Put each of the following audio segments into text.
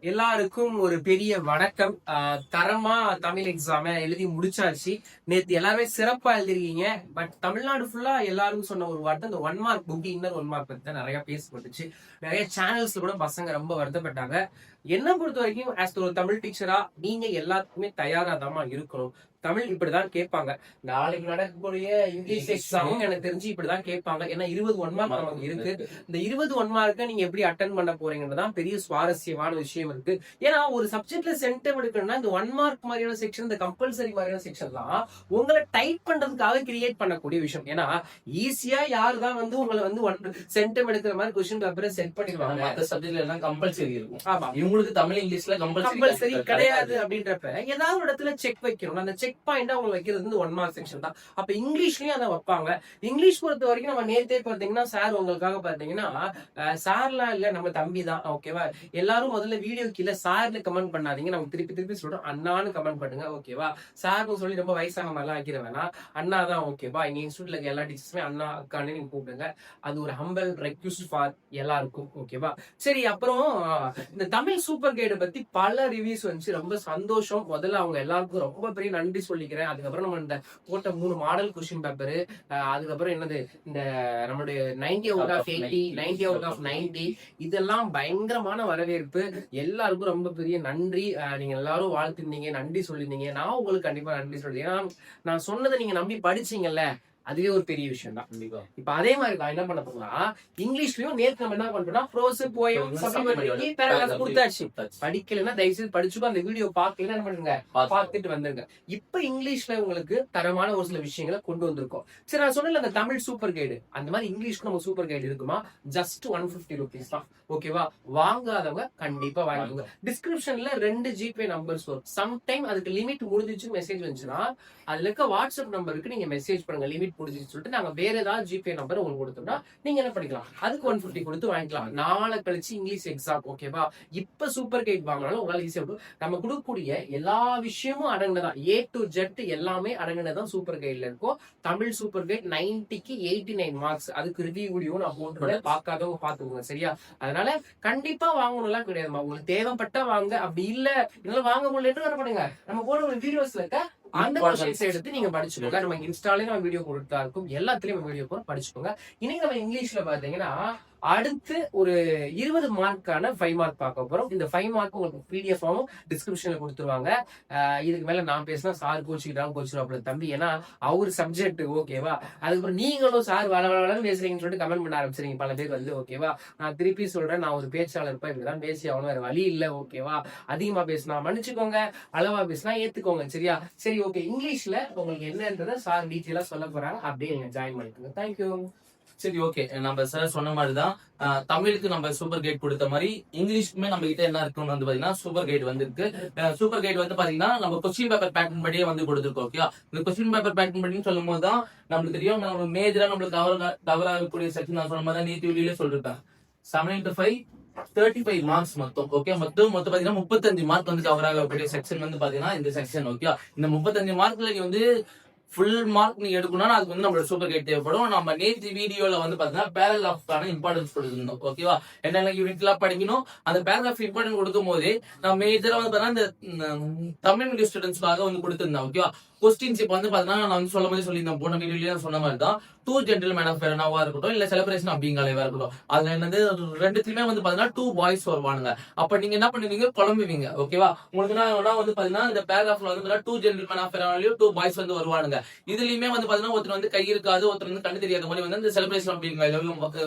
எல்லாருக்கும் ஒரு பெரிய வணக்கம். தரமா தமிழ் எக்ஸாம எழுதி முடிச்சாச்சு. நேத்து எல்லாருமே சிறப்பா எழுதிருக்கீங்க. பட் தமிழ்நாடு ஃபுல்லா எல்லாரும் சொன்ன ஒரு வார்த்தை இந்த 1 மார்க் புக் இன்னர் 1 மார்க் பத்தி நிறைய பேசப்பட்டுச்சு. நிறைய சேனல்ஸ்ல கூட பசங்க ரொம்ப வருத்தப்பட்டாங்க. என்ன பொறுத்த வரைக்கும் ஆஸ் ஒரு தமிழ் டீச்சரா நீங்க எல்லாத்துக்குமே தயாராதாமா இருக்கணும். தமிழ் இப்படிதான் கேட்பாங்க. நாளைக்கு நடக்கக்கூடிய இங்கிலீஷ் எக்ஸாமும் எனக்கு தெரிஞ்சு இப்படிதான் கேட்பாங்க. ஏன்னா 20 1 மார்க் நமக்கு இருக்கு. இந்த 20 1 மார்க்கை நீங்க எப்படி அட்டன் பண்ண போறீங்கன்றதான் பெரிய சுவாரஸ்யமான விஷயம் இருக்கு. ஏன்னா ஒரு சப்ஜெக்ட்ல சென்டம் எடுக்கணும்னா இந்த 1 மார்க் மாதிரியான செக்ஷன், இந்த கம்பல்சரி மாதிரியான செக்ஷன் தான் உங்களை டைப் பண்றதுக்காக கிரியேட் பண்ணக்கூடிய விஷயம். ஏன்னா ஈஸியா யாருதான் உங்களை சென்டம் எடுக்கிற மாதிரி கொஸ்டின் பேப்பரை செட் பண்ணிடுவாங்க. மற்ற சப்ஜெக்ட்ல எல்லாம் கம்பல்சரி இருக்கும். ஆமா, இவங்களுக்கு தமிழ் இங்கிலீஷ்ல கம்பல்சரி கிடையாது. அப்படின்றப்ப ஏதாவது ஒரு இடத்துல செக் வைக்கணும். அந்த செக் பாயிண்ட் அவங்க வைக்கிறது வந்து 1 மார்க் செக்ஷன் தான். அப்ப இங்கிலீஷ்லயும் அதை வைப்பாங்க. இங்கிலீஷ் பொறுத்த வரைக்கும் நம்ம நேத்தே பாத்தீங்கன்னா சார் உங்களுக்காக பாத்தீங்கன்னா சார்லாம் இல்ல, நம்ம தம்பி தான். ஓகேவா? எல்லாரும் முதல்ல வீடியோ கீழே சார்னு கமெண்ட் பண்ணாதீங்க. நம்ம திருப்பி திருப்பி சொல்றோம், அண்ணான்னு கமெண்ட் பண்ணுங்க. ஓகேவா? சார்னு சொல்லி ரொம்ப வயசான மாதிரிலாம் ஆக்கிட வேணாம். அண்ணா தான். ஓகேவா? எங்க இன்ஸ்டியூட்ல இருக்க எல்லா டீச்சர்ஸுமே அண்ணா அக்கான்னு நீங்க கூப்பிடுங்க. அது ஒரு ஹம்பல் ரெக்வெஸ்ட் ஃபார் எல்லாருக்கும். ஓகேவா? சரி, அப்புறம் இந்த தமிழ் சூப்பர் கைடை பத்தி பல ரிவ்யூஸ் வந்துச்சு. ரொம்ப சந்தோஷம். முதல்ல அவங்க எல்லாருக்கும் ரொம்ப பெரிய நன்றி சொல்லிக்கிறேன். அதுக்கப்புறம் நம்ம இந்த போட்ட 3 மாடல் கொஸ்டின் பேப்பர், அதுக்கப்புறம் என்னது இந்த நம்மளுடைய 90 அவுட் ஆஃப் 80, 90 அவுட் ஆஃப் 90, இதெல்லாம் பயங்கரமான வரவேற்பு. எல்லாருக்கும் ரொம்ப பெரிய நன்றி. நீங்க எல்லாரும் வாழ்த்துருந்தீங்க, நன்றி சொல்லியிருந்தீங்க. நான் உங்களுக்கு கண்டிப்பா நன்றி சொல்றேன். ஏன்னா நான் சொன்னதை நீங்க நம்பி படிச்சீங்கல்ல, அதுவே ஒரு பெரிய விஷயம் தான். இப்ப அதே மாதிரி நான் என்ன பண்ண போனா இங்கிலீஷ்லயும் நேத்து நம்ம என்ன பண்றோம்னா ப்ரோஸ் போயம் சப்ளிமெண்டரி பேராகிராஃப் கொடுத்தாச்சு. படிக்கலன்னா தயவுசெய்து படிச்சுக்கோ. அந்த வீடியோ பார்க்கலன்னா என்ன பண்ணுங்க, பார்த்துட்டு வந்துருங்க. இப்ப இங்கிலீஷ்ல உங்களுக்கு தரமான ஒரு சில விஷயங்களை கொண்டு வந்திருக்கோம். சரி, நான் சொன்னல அந்த தமிழ் சூப்பர் கைடு, அந்த மாதிரி இங்கிலீஷ்க்கு நம்ம சூப்பர் கைடு இருக்குமா? ஜஸ்ட் 150 rupees தான். ஓகேவா? வாங்காதவங்க கண்டிப்பா வாங்கிக்கோங்க. டிஸ்கிரிப்ஷன்ல 2 ஜிபே நம்பர்ஸ் வரும். சம்டைம் அதுக்கு லிமிட் முடிஞ்சிச்சு மெசேஜ் வந்துச்சுன்னா அதுல இருக்க வாட்ஸ்அப் நம்பருக்கு நீங்க மெசேஜ் பண்ணுங்க, லிமிட் முடிஞ்சிச்சு சொல்லிட்டு. நாங்க வேற ஏதாவது ஜிபே நம்பர் உங்களுக்கு கொடுத்தோம்னா நீங்க என்ன பண்ணிக்கலாம், அதுக்கு 150 கொடுத்து வாங்கிக்கலாம். நாளை கழிச்சு இங்கிலீஷ் எக்ஸாம். ஓகேவா? இப்ப சூப்பர் கைட் வாங்கினாலும் உங்களால ஈஸியா இருக்கும். நம்ம கொடுக்கக்கூடிய எல்லா விஷயமும் அடங்கினதான், A to Z எல்லாமே அடங்கினதான் சூப்பர் கைட்ல இருக்கும். தமிழ் சூப்பர் கைட் 90க்கு 89 மார்க்ஸ். அதுக்கு ரிவ்யூ வீடியோ நான் போட்டு பார்க்காதவங்க பாத்துக்கோங்க. சரியா? அதனால கண்டிப்பா வாங்கணும்லாம் கிடையாதுமா. உங்களுக்கு தேவைப்பட்டா வாங்க, அப்படி இல்ல இதனால வாங்க முடியல என்ன பண்ணுங்க, நம்ம போட ஒரு வீடியோஸ்ல இருக்க அந்த கொஸ்டின்ஸ் எடுத்து நீங்க படிச்சுக்கோங்க. நம்ம இன்ஸ்டாலே நம்ம வீடியோ கொடுத்தா இருக்கும், எல்லாத்துலயும் வீடியோ போற படிச்சுக்கோங்க. இன்னைக்கு நம்ம இங்கிலீஷ்ல பாத்தீங்கன்னா அடுத்து ஒரு 20 மார்க்கான 5 மார்க் பார்க்க போறோம். இந்த 5 மார்க் உங்களுக்கு PDF ஆவும் டிஸ்கிரிப்ஷன்ல கொடுத்துருவாங்க. இதுக்கு மேல நான் பேசினா சார் கோச்சிருவாப்ல தம்பி, ஏன்னா அவரு சப்ஜெக்ட். ஓகேவா? அதுக்கப்புறம் நீங்களும் சார் வளவளன்னு பேசுறீங்கன்னு சொல்லிட்டு கமெண்ட் பண்ண ஆரம்பிச்சிருங்க பல பேர் ஓகேவா? நான் திருப்பி சொல்றேன், நான் ஒரு பேச்சாளர் இருப்பேன், இப்படிதான் பேசி ஆகணும், வேற வழி இல்ல. ஓகேவா? அதிகமா பேசினா மன்னிச்சுக்கோங்க, அளவா பேசினா ஏத்துக்கோங்க. சரியா? சரி, ஓகே. இங்கிலீஷ்ல உங்களுக்கு என்னன்றதை சார் டீட்டெயிலா சொல்ல போறாங்க, அப்படியே நீங்க ஜாயின் பண்ணிக்கோங்க. தேங்க்யூ. சரி, ஓகே. நம்ம சார் சொன்ன மாதிரிதான் தமிழுக்கு நம்ம சூப்பர் கைட் கொடுத்த மாதிரி இங்கிலீஷ்க்குமே நம்ம கிட்ட என்ன இருக்குன்னு வந்து பாத்தீங்கன்னா சூப்பர் கைட் வந்து இருக்கு. சூப்பர் கைட் வந்து பாத்தீங்கன்னா நம்ம கொஸ்டின் பேப்பர் பேட்டர்ன் படியே வந்து கொடுத்துருக்கோம். ஓகே, இந்த கொஸ்டின் பேப்பர் பேட்டர்ன் படின்னு சொல்லும் போது தான் நம்மளுக்கு தெரியும் நம்ம மேஜரா நம்மளுக்கு கவர் ஆகக்கூடிய செக்ஷன். நான் சொன்ன மாதிரி தான் நீதி வெளியிலே சொல்லிருக்கேன். 7 into 5 35 மார்க்ஸ் மொத்தம். ஓகே, மொத்தம் பாத்தீங்கன்னா 35 மார்க் வந்து கவர் ஆகக்கூடிய செக்ஷன் வந்து பாத்தீங்கன்னா இந்த செக்ஷன். ஓகே, இந்த 35 மார்க்ல நீ வந்து ஃபுல் மார்க் நீங்க எடுக்கணும்னா அதுக்கு வந்து நம்மளோட சூப்பர் கைட் தேவைப்படும். நம்ம நேற்று வீடியோல வந்து பாத்தீங்கன்னா பேராகிராஃப்கான இம்பார்ட்டன்ஸ் கொடுத்துருந்தோம். ஓகேவா? என்னென்ன யூனிட்லாம் படிக்கணும், அந்த பேராகிராஃப் இம்பார்ட்டன்ஸ் கொடுக்கும் போதே நம்ம மேஜரா வந்து பாத்தீங்கன்னா இந்த தமிழ் மீடியம் ஸ்டூடெண்ட்ஸ்க்காக வந்து கொடுத்துருந்தேன். ஓகேவா? கொஸ்டின்ஸ் இப்ப வந்து பாத்தீங்கன்னா நான் வந்து சொல்ல மாதிரி சொல்லியிருந்தேன், போன வீடியோலயே சொன்ன மாதிரி தான் 2 ஜென்டில்மேன் ஆஃப் ஃபெரனாவா இருக்கட்டும், இல்ல செலிப்ரேஷன் அப்படிங்காலேவா இருக்கட்டும், அதுல என்னது ரெண்டுத்துலயுமே வந்து பாத்தீங்கன்னா 2 பாய்ஸ் வருவானுங்க. அப்ப நீங்க என்ன பண்ணுவீங்க, குழம்புவீங்க. ஓகேவா? உங்களுக்கு என்ன வந்து பாத்தீங்கன்னா இந்த பேராகிராஃப்ல வந்து 2 ஜென்டில்மேன் ஆஃப் ஃபெரனாலயும் 2 பாய்ஸ் வந்து வருவானுங்க. இதுலயுமே வந்து பாத்தீங்கன்னா ஒருத்தர் வந்து கை இருக்காது, ஒருத்தர் வந்து கண்ணு தெரியாத மாதிரி வந்து இந்த செலிப்ரேஷன் அப்படிங்கிறதும்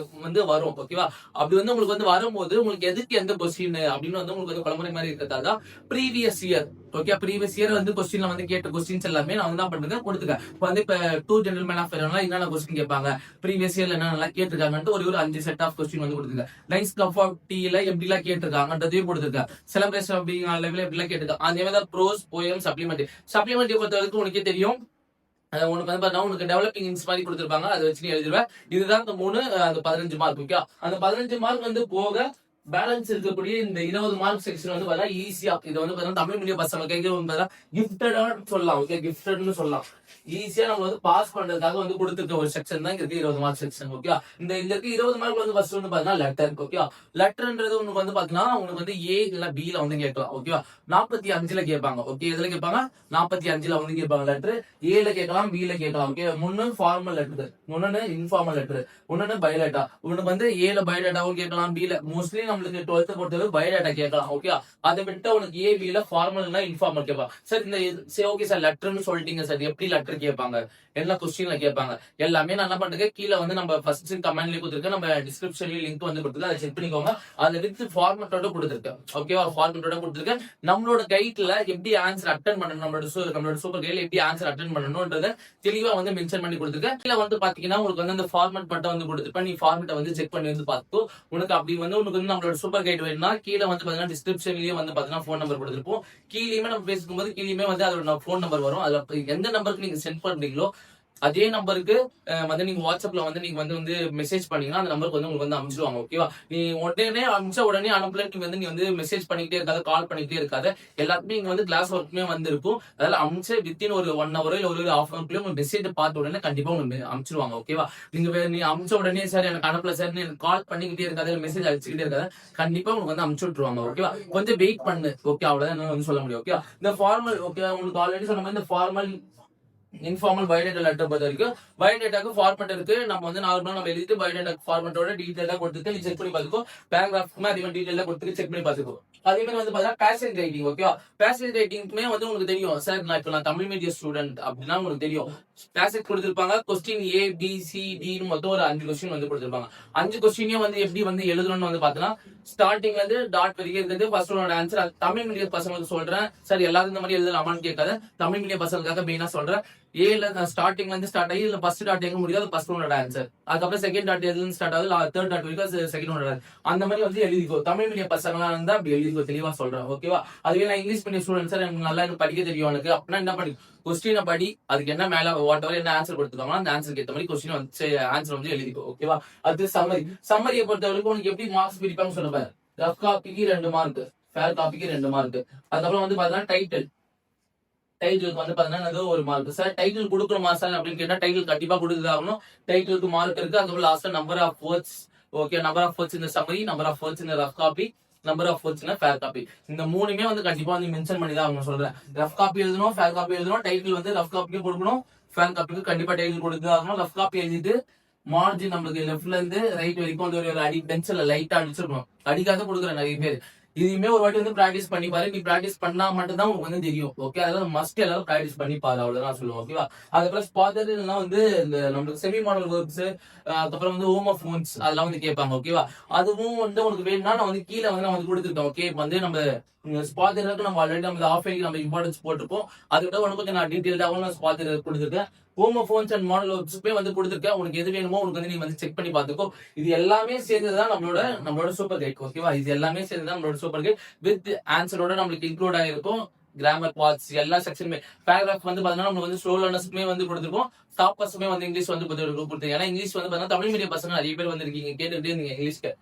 வந்து வரும். ஓகேவா? அப்படி வந்து உங்களுக்கு வந்து வரும்போது உங்களுக்கு எதுக்கு எந்த கொஸ்டின் அப்படின்னு வந்து உங்களுக்கு வந்து குழம்புற மாதிரி இருக்கிறதா previous year. Okay, previous year வந்து கொஸ்டின்ல வந்து கேட்ட கொஸ்டின்ஸ் எல்லாமே நான் வந்து என்ன பண்ணுங்க கொடுத்துருக்கேன். இப்போ வந்து இப்ப 2 ஜென்டில்மேன் ஆஃப் ஃபெரனா என்னென்ன கொஸ்டின் கேட்பாங்க, ப்ரீவியஸ் இயர்ல என்ன கேட்டிருக்காங்கன்ட்டு ஒரு 5 செட் ஆஃப் கொஸ்டின் வந்து கொடுத்துருக்கேன். லைன்ஸ் கப் ஆஃப் டீல எப்படிலாம் கேட்டிருக்காங்கன்றதையும் கொடுத்துருக்கேன். செலிப்ரேஷன் அப்படிங்கிற லெவலில் எப்படிலாம் கேட்டிருக்காங்க. அதே மாதிரி ப்ரோஸ் போயம் சப்ளிமெண்டரி பொறுத்த வரைக்கும் உனக்கே தெரியும். உனக்கு வந்து பார்த்தா உனக்கு டெவலப்பிங் இன்ஸ் மாதிரி கொடுத்துருப்பாங்க, அதை வச்சு நீ எழுதிடுவேன். இதுதான் இந்த 3 அந்த 15 மார்க். ஓகே, அந்த 15 மார்க் வந்து போக பேலன்ஸ் இருக்கக்கூடிய இந்த 20 மார்க் செக்ஷன் வந்து பார்த்தா ஈஸியா இது வந்து பார்த்தா தமிழ் மீடியம் பசங்க கேட்க கிஃப்டடா சொல்லலாம். ஓகே, கிஃப்டட்னு சொல்லலாம். ஈஸியா நம்ம வந்து பாஸ் பண்றதுக்காக வந்து கொடுத்துருக்க ஒரு செக்ஷன் தான் இருக்கு 20 மார்க் செக்ஷன். ஓகே, இந்த இருக்க 20 மார்க் வந்து ஃபர்ஸ்ட் வந்து பாத்தீங்கன்னா லெட்டர். ஓகே, லெட்டர்ன்றது உனக்கு வந்து பாத்தீங்கன்னா உனக்கு வந்து ஏ இல்ல பி ல வந்து கேட்கலாம். ஓகேவா, 45ல கேட்பாங்க. ஓகே, எதுல கேட்பாங்க? 45ல வந்து கேட்பாங்க. லெட்டர் ஏல கேட்கலாம், பி ல கேட்கலாம். ஓகே, முன்னு ஃபார்மல் லெட்டர், முன்னு இன்ஃபார்மல் லெட்டர், முன்னு பயோடேட்டா. உனக்கு வந்து ஏல பயோடேட்டாவும் கேட்கலாம், பி ல மோஸ்ட்லி நம்மளுக்கு 12th பொறுத்தவரை பயோடேட்டா கேட்கலாம். ஓகே, அதை விட்டு உனக்கு ஏ பி ல ஃபார்மல்னா இன்ஃபார்மல் கேட்பாங்க. சார் இந்த சரி ஓகே சார் லெட்டர்னு சொல்லிட்டீங்க சார், எப்படி லெட்டர் கேட்பாங்க, என்ன கொஸ்டின்ல கேட்பாங்க எல்லாமே நான் என்ன பண்றேன் கீழே வந்து நம்ம ஃபர்ஸ்ட் கமெண்ட்லயே கொடுத்துருக்கேன், நம்ம டிஸ்கிரிப்ஷன்லயும் லிங்க் வந்து கொடுத்துருக்கேன், அதை செக் பண்ணிக்கோங்க. அதுல வித் ஃபார்மட்டோட கொடுத்துருக்கேன். ஓகேவா, ஃபார்மட்டோட கொடுத்துருக்கேன். நம்மளோட கைட்ல எப்படி ஆன்சர் அட்டன் பண்ணணும், நம்மளோட சூப்பர் கைட்ல எப்படி ஆன்சர் அட்டன் பண்ணணும்ன்றத தெளிவா வந்து மென்ஷன் பண்ணி கொடுத்துருக்கேன். கீழே வந்து பாத்தீங்கன்னா உங்களுக்கு வந்து அந்த ஃபார்மட் மட்டும் வந்து கொடுத்துருப்பேன். நீ ஃபார்மட்டை வந்து செக் பண்ணி வந்து பார்த்து உனக்கு அப்படி வந்து உனக்கு வந்து நம்மளோட சூப்பர் கைட் வேணும்னா கீழே வந்து பாத்தீங்கன்னா டிஸ்கிரிப்ஷன்லயே வந்து பாத்தீங்கன்னா ஃபோன் நம்பர் கொடுத்துருப்போம். கீழேயுமே நம்ம பேசும்போது கீழேயுமே வந்து அதோட ஃபோன் நம்பர் வரும். அதுல எந்த நம்பருக்கு நீங்க சென்ட் பண்றீங்களோ அதே நம்பருக்கு வந்து நீங்க வாட்ஸ்அப்ல வந்து நீங்க வந்து மெசேஜ் பண்ணீங்கன்னா அந்த நம்பருக்கு வந்து உங்களுக்கு வந்து அனுப்பிச்சிடுவாங்க. ஓகேவா, நீ உடனே அனுப்பிச்ச உடனே அனுப்பல நீ வந்து மெசேஜ் பண்ணிக்கிட்டே இருக்காது, கால் பண்ணிக்கிட்டே இருக்காது. எல்லாத்துக்குமே இங்க வந்து கிளாஸ் ஒர்க்குமே வந்து இருக்கும். அதனால அனுப்பிச்சு வித்தின் ஒரு 1 hour இல்ல ஒரு ஹாஃப் அன் ஹவர்க்குள்ள உங்க மெசேஜ் பார்த்த உடனே கண்டிப்பா உங்களுக்கு அனுப்பிச்சிடுவாங்க. ஓகேவா, நீ அனுப்பிச்ச உடனே சார் எனக்கு அனுப்பல சார் எனக்கு கால் பண்ணிக்கிட்டே இருக்காது, மெசேஜ் அடிச்சுக்கிட்டே இருக்காது, கண்டிப்பா உங்களுக்கு வந்து அனுப்பிச்சு விட்டுருவாங்க. ஓகேவா, கொஞ்சம் வெயிட் பண்ணு. ஓகே, அவ்வளவுதான் என்ன வந்து சொல்ல முடியும். ஓகே, இந்த ஃபார்மல் ஓகே உங்களுக்கு ஆல்ரெடி சொன்ன மாதிரி இந்த ஃபார்மல் இன்ஃபார்மல் பயோடேட்டா லெட்டர் பொறுத்த வரைக்கும் பயோடேட்டாக்கு ஃபார்மட் இருக்கு. நம்ம வந்து நார்மலா நம்ம எழுதிட்டு பயோடேட்டா ஃபார்மட்டோட டீடைலா கொடுத்துட்டு நீ செக் பண்ணி பாத்துக்கோ. பேராகிராஃப்க்குமே அதே மாதிரி டீடைலா கொடுத்துட்டு செக் பண்ணி பாத்துக்கோ. அதே மாதிரி வந்து பாத்தீங்கன்னா பேசேஜ் ரைட்டிங். ஓகேவா, பேசேஜ் ரைட்டிங்க்குமே வந்து உங்களுக்கு தெரியும் சார், நான் தமிழ் மீடியம் ஸ்டூடெண்ட் அப்படின்னா உங்களுக்கு தெரியும். பேசேஜ் கொடுத்திருப்பாங்க, question A B C D மொத்தம் ஒரு 5 கொஸ்டின் வந்து கொடுத்திருப்பாங்க. 5 கொஸ்டினையும் வந்து எப்படி வந்து எழுதணும்னு வந்து பாத்தீங்கன்னா ஸ்டார்டிங்ல இருந்து டாட் வரைக்கும் இருக்கிறது ஃபர்ஸ்ட் ஒன்னோட ஆன்சர். தமிழ் மீடியம் பசங்களுக்கு சொல்றேன் சார், எல்லாரும் இந்த மாதிரி எழுதலாமான்னு கேட்காத, தமிழ் மீடியம் பசங்களுக்காக மெயினா சொல்றேன். ஏல ஸ்டார்டிங்ல இருந்து ஸ்டார்ட் ஆகி இல்ல ஃபர்ஸ்ட் டாட் எங்க முடியாது ஃபர்ஸ்ட் ஒன்னோட ஆன்சர், அதுக்கப்புறம் செகண்ட் டாட் எதுல ஸ்டார்ட் ஆகுது தேர்ட் டாட் வரைக்கும் செகண்ட் ஒன்னோட அந்த மாதிரி வந்து எழுதிக்கோ. தமிழ் மீடியம் பசங்களா இருந்தா அப்படி எழுதிக்கோ, தெளிவா சொல்றேன். ஓகேவா, அதுவே நான் இங்கிலீஷ் மீடியம் ஸ்டூடெண்ட் சார் எனக்கு நல்லா எனக்கு படிக்க தெரியும் எனக்கு அப்படின்னா என்ன பண்ணி கொஸ்டினை படி, அதுக்கு என்ன மேல வாட் எவர் என்ன ஆன்சர் கொடுத்துருக்காங்களோ அந்த ஆன்சருக்கு ஏற்ற மாதிரி கொஸ்டின் வந்து ஆன்சர் வந்து எழுதிக்கோ. ஓகேவா, அது சம்மரியை பொறுத்த வரைக்கும் உனக்கு எப்படி மார்க்ஸ் பிரிப்பாங்க சொல்லுவாரு. ரஃப் காப்பிக்கு 2 மார்க், ஃபேர் காப்பிக்கு 2 மார்க். அதுக்கப்புறம் வந்து பாத்தீங்கன்னா டைட்டிலுக்கு வந்து பாத்தீங்கன்னா 1 மார்க். சார் டைட்டில் கொடுக்கணுமா சார் அப்படின்னு கேட்டா டைட்டில் கண்டிப்பா கொடுத்துதாகணும். டைட்டிலுக்கு மார்க் இருக்கு. அதுக்கப்புறம் லாஸ்டா number of words. Okay, number of words இந்த சம்மரி, நம்பர் ஆஃப் வேர்ட்ஸ் இந்த rough copy, number of words fair copy. இந்த மூணுமே வந்து கண்டிப்பா வந்து மென்ஷன் பண்ணி தான் அவங்க சொல்றேன். ரஃப் காப்பி எழுதணும், ஃபேர் காப்பி எழுதணும், டைட்டில் வந்து ரஃப் காப்பிக்கு கொடுக்கணும், ஃபேர் காப்பிக்கு கண்டிப்பா டைட்டில் கொடுத்துதாகணும். ரஃப் காப்பி எழுதிட்டு மார்ஜின் நம்மளுக்கு லெஃப்ட்ல இருந்து ரைட் வரைக்கும் வந்து ஒரு அடி பென்சில் லைட்டா அடிச்சிருக்கணும். அடிக்காத கொடுக்குறேன் நிறைய பேர். இதுவுமே ஒரு வாட்டி வந்து பிராக்டிஸ் பண்ணி பாரு. நீ பிராக்டிஸ் பண்ணா மட்டும் தான் உங்களுக்கு வந்து தெரியும். ஓகே, அதாவது மஸ்ட் எல்லாரும் பிராக்டிஸ் பண்ணி பாரு, அவ்வளவுதான் சொல்லுவோம். ஓகேவா, அதுக்கப்புறம் ஸ்பாதர் இல்லைன்னா வந்து இந்த நம்மளுக்கு செமி மாடல் ஒர்க்ஸ், அதுக்கப்புறம் வந்து ஹோம் ஆஃப் ஃபோன்ஸ் அதெல்லாம் வந்து கேட்பாங்க. ஓகேவா, அதுவும் வந்து உனக்கு வேணும்னா நான் வந்து கீழே வந்து நான் வந்து கொடுத்துருக்கேன். ஓகே, வந்து நம்ம ஸ்பாதருக்கு நம்ம ஆல்ரெடி நம்ம ஆஃப்லைன் நம்ம இம்பார்ட்டன்ஸ் போட்டிருப்போம். அதுக்கிட்ட உனக்கு கொஞ்சம் நான் டீட்டெயில்டாகவும் நான் ஸ்பாதர் கொடுத்துருக்கேன். ஹோம் ஃபோன்ஸ் அண்ட் மாடல் ஒர்க்ஸ்மே வந்து கொடுத்துருக்கேன். உனக்கு எது வேணுமோ உனக்கு வந்து நீ வந்து செக் பண்ணி பாத்துக்கோ. இது எல்லாமே சேர்ந்துதான் நம்மளோட சூப்பர் கைட். ஓகேவா, இது எல்லாமே சேர்ந்துதான் நம்மளோட சூப்பர் கைட் வித் ஆன்சரோட நம்மளுக்கு இன்க்ளூட் ஆகிருக்கும். கிராமர் பார்ட்ஸ் எல்லா செக்ஷனுமே. பேராகிராஃப் வந்து பாத்தீங்கன்னா நம்ம வந்து ஸ்லோ லேர்னர்ஸ்க்குமே வந்து கொடுத்துருக்கோம், டாப்பர்ஸ்மே வந்து இங்கிலீஷ் வந்து கொடுத்துருக்கோம். ஏன்னா இங்கிலீஷ் வந்து பாத்தீங்கன்னா தமிழ் மீடியம் பசங்க நிறைய பேர் வந்து இருக்கீங்க, கேட்டுக்கிட்டே இருந்தீங்க இங்கிலீஷ்க்கு.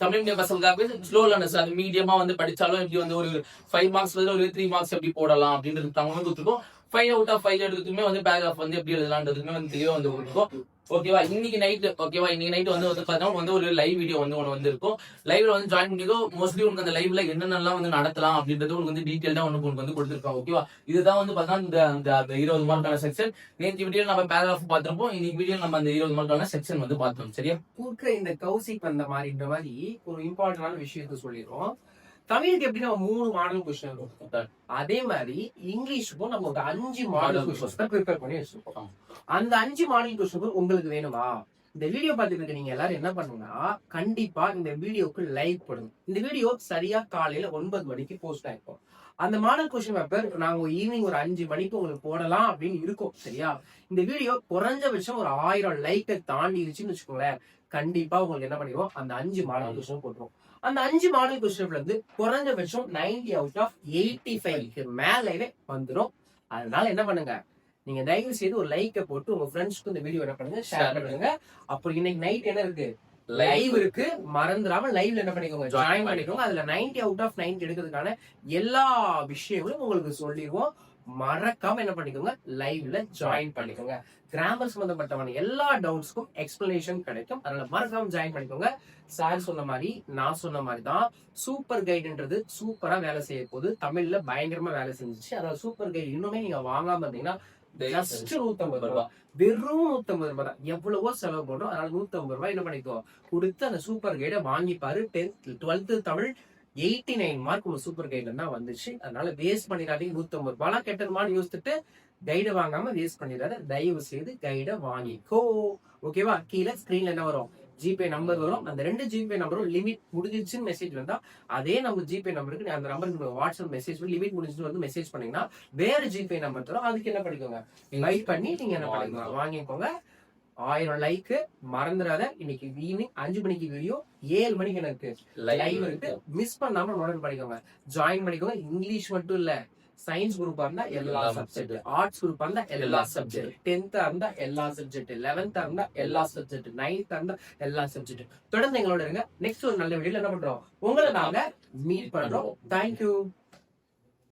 தமிழ் மீடியம் பசங்களுக்காக ஸ்லோ லேர்னர்ஸ் அது மீடியமா வந்து படிச்சாலும் எப்படி வந்து ஒரு 5 மார்க்ஸ் வந்து ஒரு 3 மார்க்ஸ் எப்படி போடலாம் அப்படின்றது அவங்க வந்து கொடுத்துருக்கோம். 5 out of 5 எடுத்துக்குமே வந்து பேராகிராஃப் வந்து எப்படி எழுதலான்றதுமே வந்து தெளிவா வந்து கொடுத்துருக்கோம். ஓகேவா, இன்னைக்கு நைட் வந்து பாத்தீங்கன்னா வந்து ஒரு லைவ் வீடியோ வந்து ஒன்று வந்து இருக்கும். லைவ்ல வந்து ஜாயின் பண்ணிக்கோ. மோஸ்ட்லி உனக்கு அந்த லைவ்ல என்னென்னலாம் வந்து நடத்தலாம் அப்படின்றது உங்களுக்கு வந்து டீடைல்டா உனக்கு வந்து கொடுத்துருக்கோம். ஓகேவா, இதுதான் வந்து பாத்தீங்கன்னா இந்த 20 மார்க்கான செக்ஷன். நேற்று வீடியோ நம்ம பேராகிராஃப் பார்த்திருப்போம், இன்னைக்கு வீடியோ நம்ம அந்த 20 மார்க்கான செக்ஷன் வந்து பார்த்தோம். சரியா, கொடுக்குற இந்த கௌசிக் வந்த மாதிரி ஒரு இம்பார்ட்டன்டான விஷயத்த சொல்லிடுறோம். தமிழுக்கு எப்படின்னா 3 மாடல் கொஸ்டின் இருக்கும். அதே மாதிரி இங்கிலீஷுக்கும் நம்ம ஒரு 5 மாடல் கொஸ்டின் ப்ரிப்பேர் பண்ணி வச்சிருக்கோம். அந்த 5 மாடல் கொஸ்டின் உங்களுக்கு வேணுமா? இந்த வீடியோ பார்த்துட்டு நீங்க எல்லாரும் என்ன பண்ணுங்கன்னா கண்டிப்பா இந்த வீடியோக்கு லைக் பண்ணுங்க. இந்த வீடியோ சரியா காலையில 9 மணிக்கு போஸ்ட் ஆயிருக்கும். அந்த மாடல் கொஸ்டின் பேப்பர் நாங்க ஈவினிங் ஒரு 5 மணிக்கு உங்களுக்கு போடலாம் அப்படின்னு இருக்கும். சரியா, இந்த வீடியோ குறைஞ்சபட்சம் ஒரு 1000 லைக்கை தாண்டிடுச்சுன்னு வச்சுக்கோங்களேன், கண்டிப்பா உங்களுக்கு என்ன பண்ணிடுவோம், அந்த 5 மாடல் கொஸ்டின் போட்டுருவோம். அந்த 5 மாடல் கொஸ்டின்ல இருந்து குறைஞ்சபட்சம் 90 out of 85 மேலே வந்துடும். அதனால என்ன பண்ணுங்க, நீங்க தயவு செய்து ஒரு லைக்கை போட்டு உங்க ஃப்ரெண்ட்ஸ்க்கு இந்த வீடியோ என்ன பண்ணுங்க, ஷேர் பண்ணுங்க. அப்புறம் இன்னைக்கு நைட் என்ன இருக்கு, லைவ் இருக்கு, மறந்துடாம லைவ்ல என்ன பண்ணிக்கோங்க, ஜாயின் பண்ணிக்கோங்க. அதுல 90 அவுட் ஆஃப் 90 எடுக்கிறதுக்கான எல்லா விஷயங்களும் உங்களுக்கு சொல்லிடுவோம். மறக்காம என்ன பண்ணிக்கோங்க, லைவ்ல ஜாயின் பண்ணிக்கோங்க. கிராமர் சம்பந்தப்பட்டவன எல்லா டவுட்ஸ்க்கும் எக்ஸ்பிளனேஷன் கிடைக்கும். அதனால மறக்காம ஜாயின் பண்ணிக்கோங்க. சார் சொன்ன மாதிரி, நான் சொன்ன மாதிரி தான் சூப்பர் கைடுன்றது சூப்பரா வேலை செய்ய போகுது. தமிழ்ல பயங்கரமா வேலை செஞ்சுச்சு. அதனால சூப்பர் கைடு இன்னுமே நீங்க வாங்காம இருந்தீங்கன்னா ஜஸ்ட் 150 ரூபாய், வெறும் 150 ரூபாய் தான். எவ்வளவோ செலவு பண்றோம். அதனால 150 ரூபாய் என்ன பண்ணிக்கோ கொடுத்து அந்த சூப்பர் கைடை வாங்கி பாரு. 10th 12th தமிழ் 89 மார்க் உங்க சூப்பர் கைட்ல தான் வந்துச்சு. அதனால வேஸ்ட் பண்ணிடாதீங்க. 150 ரூபாய் கெட்டதுமான்னு யோசிச்சுட்டு கைடை வாங்காம வேஸ்ட் பண்ணிடாத. தயவு செய்து கைடை வாங்கிக்கோ. ஓகேவா? கீழே ஸ்கிரீன்ல என்ன வரும், ஜிபே நம்பர் வரும். அந்த 2 ஜிபே நம்பரும் லிமிட் முடிஞ்சிருச்சுன்னு மெசேஜ் வந்தா அதே நம்ம ஜிபே நம்பருக்கு அந்த நம்பருக்கு வாட்ஸ்அப் மெசேஜ் லிமிட் முடிஞ்சிட்டு வந்து மெசேஜ் பண்ணீங்கன்னா வேற ஜிபே நம்பர் தரும். அதுக்கு என்ன பண்ணிக்கோங்க, லைக் பண்ணி நீங்க என்ன பண்ணிக்கோங்க, வாங்கிக்கோங்க. 1000 லைக் மறந்துடாத. இன்னைக்கு ஈவினிங் 5 மணிக்கு வீடியோ, 7 மணிக்கு எனக்கு லைவ் இருக்கு. மிஸ் பண்ணாம உடனே பண்ணிக்கோங்க, ஜாயின் பண்ணிக்கோங்க. இங்கிலீஷ் மட்டும் இல்ல, சயின்ஸ் குரூப்பா இருந்தா எல்லா சப்ஜெக்ட், ஆர்ட்ஸ் குரூப்பா இருந்தா எல்லா சப்ஜெக்ட், 10th இருந்தா எல்லா சப்ஜெக்ட், 11th இருந்தா எல்லா சப்ஜெக்ட், 9th இருந்தா எல்லா சப்ஜெக்ட். தொடர்ந்து எங்களோட இருங்க. நெக்ஸ்ட் ஒரு நல்ல வீடியோல என்ன பண்றோம், உங்களை நாங்க மீட் பண்றோம். தேங்க்யூ.